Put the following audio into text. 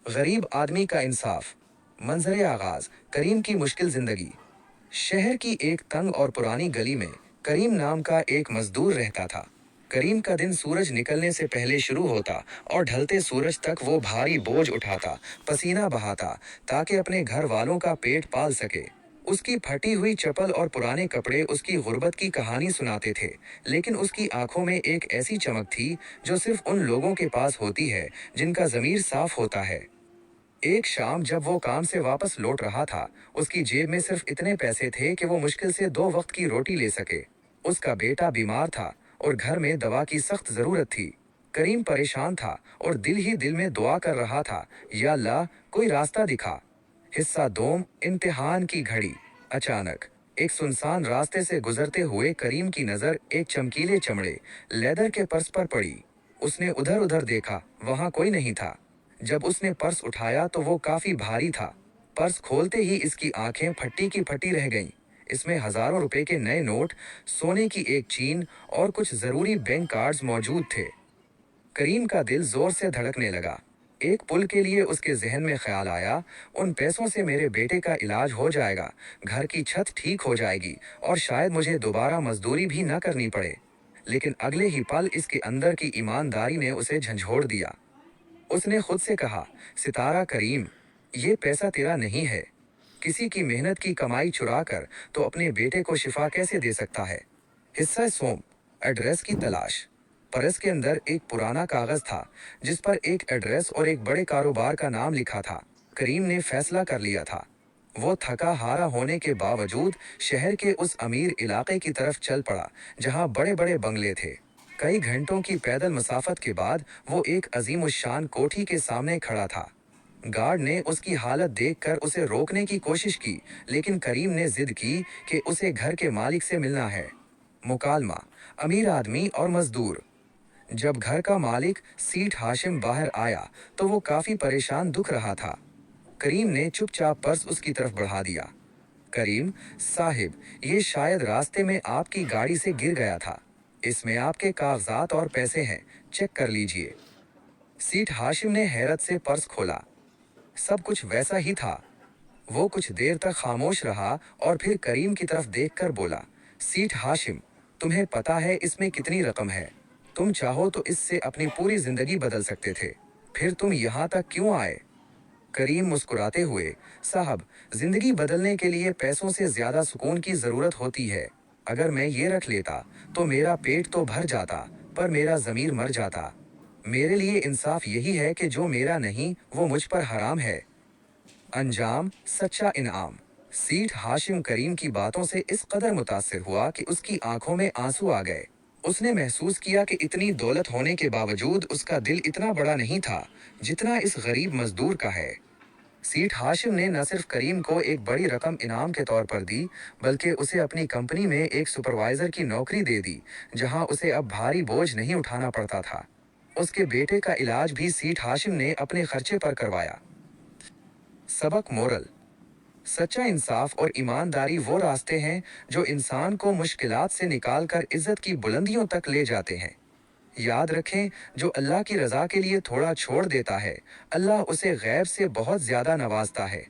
गरीब आदमी का इंसाफ। मंजर आगाज करीम की मुश्किल जिंदगी। शहर की एक तंग और पुरानी गली में करीम नाम का एक मजदूर रहता था। करीम का दिन सूरज निकलने से पहले शुरू होता और ढलते सूरज तक वो भारी बोझ उठाता, पसीना बहाता, ताकि अपने घर वालों का पेट पाल सके। उसकी फटी हुई चप्पल और पुराने कपड़े उसकी गुर्बत की कहानी सुनाते थे, लेकिन उसकी आंखों में एक ऐसी चमक थी जो सिर्फ उन लोगों के पास होती है जिनका ज़मीर साफ होता है। एक शाम जब वो काम से वापस लौट रहा था, उसकी जेब में सिर्फ इतने पैसे थे कि वो मुश्किल से 2 वक्त की रोटी ले सके। उसका बेटा बीमार था और घर में दवा की सख्त जरूरत थी। करीम परेशान था और दिल ही दिल में दुआ कर रहा था, या अल्लाह कोई रास्ता दिखा। हिस्सा दोम, इम्तिहान की घड़ी। अचानक एक सुनसान रास्ते से गुजरते हुए करीम की नजर एक चमकीले चमड़े लेदर के पर्स पर पड़ी। उसने उधर उधर देखा, वहां कोई नहीं था। जब उसने पर्स उठाया तो वो काफी भारी था। पर्स खोलते ही इसकी आंखें फटी की फटी रह गईं। इसमें हजारों रुपए के नए नोट, सोने की एक चीन और कुछ जरूरी बैंक कार्ड्स मौजूद थे। करीम का दिल जोर से धड़कने लगा। एक पुल के लिए उसके जहन में ख्याल आया, उन पैसों से मेरे बेटे का इलाज हो जाएगा, घर की छत ठीक हो जाएगी और शायद मुझे दोबारा मजदूरी भी न करनी पड़े। लेकिन अगले ही पल इसके अंदर की ईमानदारी ने उसे झंझोड़ दिया। उसने खुद से कहा, सितारा करीम, ये पैसा तेरा नहीं है। किसी की मेहनत की कमाई चुरा कर तो अपने बेटे को शिफा कैसे दे सकता है। हिस्सा सोम, एड्रेस की तलाश। पर्स के अंदर एक पुराना कागज था जिस पर एक एड्रेस और एक बड़े कारोबार का नाम लिखा था। करीम ने फैसला कर लिया था। वो थका हारा होने के बावजूद शहर के उस अमीर इलाके की तरफ चल पड़ा जहां बड़े बड़े बंगले थे। कई घंटों की पैदल मसाफत के बाद वो एक अजीमुशान कोठी के सामने खड़ा था। गार्ड ने उसकी हालत देखकर उसे रोकने की कोशिश की, लेकिन करीम ने जिद की कि उसे घर के मालिक से मिलना है। मुकालमा, अमीर आदमी और मजदूर। जब घर का मालिक सीठ हाशिम बाहर आया तो वो काफी परेशान दिख रहा था। करीम ने चुपचाप पर्स उसकी तरफ बढ़ा दिया। करीम साहिब, ये शायद रास्ते में आपकी गाड़ी से गिर गया था। इसमें आपके कागजात और पैसे हैं, चेक कर लीजिए। सीठ हाशिम ने हैरत से पर्स खोला। सब कुछ वैसा ही था। वो कुछ देर तक खामोश रहा और फिर करीम की तरफ देखकर बोला, सीठ हाशिम, तुम्हें पता है इसमें कितनी रकम है? तुम चाहो तो इससे अपनी पूरी जिंदगी बदल सकते थे। फिर तुम यहाँ तक क्यों आए? करीम मुस्कुराते हुए, साहब, जिंदगी बदलने के लिए पैसों से ज्यादा सुकून की जरूरत होती है। अगर मैं ये रख लेता तो मेरा पेट तो भर जाता, पर मेरा जमीर मर जाता। मेरे लिए इंसाफ यही है कि जो मेरा नहीं वो मुझ पर हराम है। अंजाम, सच्चा इनाम। सीठ हाशिम करीम की बातों से इस कदर मुतासिर हुआ कि उसकी आंखों में आंसू आ गए। उसने महसूस किया कि इतनी दौलत होने के बावजूद उसका दिल इतना बड़ा नहीं था जितना इस गरीब मजदूर का है। सीठ हाशिम ने न सिर्फ करीम को एक बड़ी रकम इनाम के तौर पर दी, बल्कि उसे अपनी कंपनी में एक सुपरवाइजर की नौकरी दे दी, जहां उसे अब भारी बोझ नहीं उठाना पड़ता था। उसके बेटे का इलाज भी सीठ हाशिम ने अपने खर्चे पर करवाया। सबक मोरल, सच्चा इंसाफ और ईमानदारी वो रास्ते हैं जो इंसान को मुश्किलात से निकालकर इज्जत की बुलंदियों तक ले जाते हैं। याद रखें, जो अल्लाह की रजा के लिए थोड़ा छोड़ देता है, अल्लाह उसे गैब से बहुत ज्यादा नवाजता है।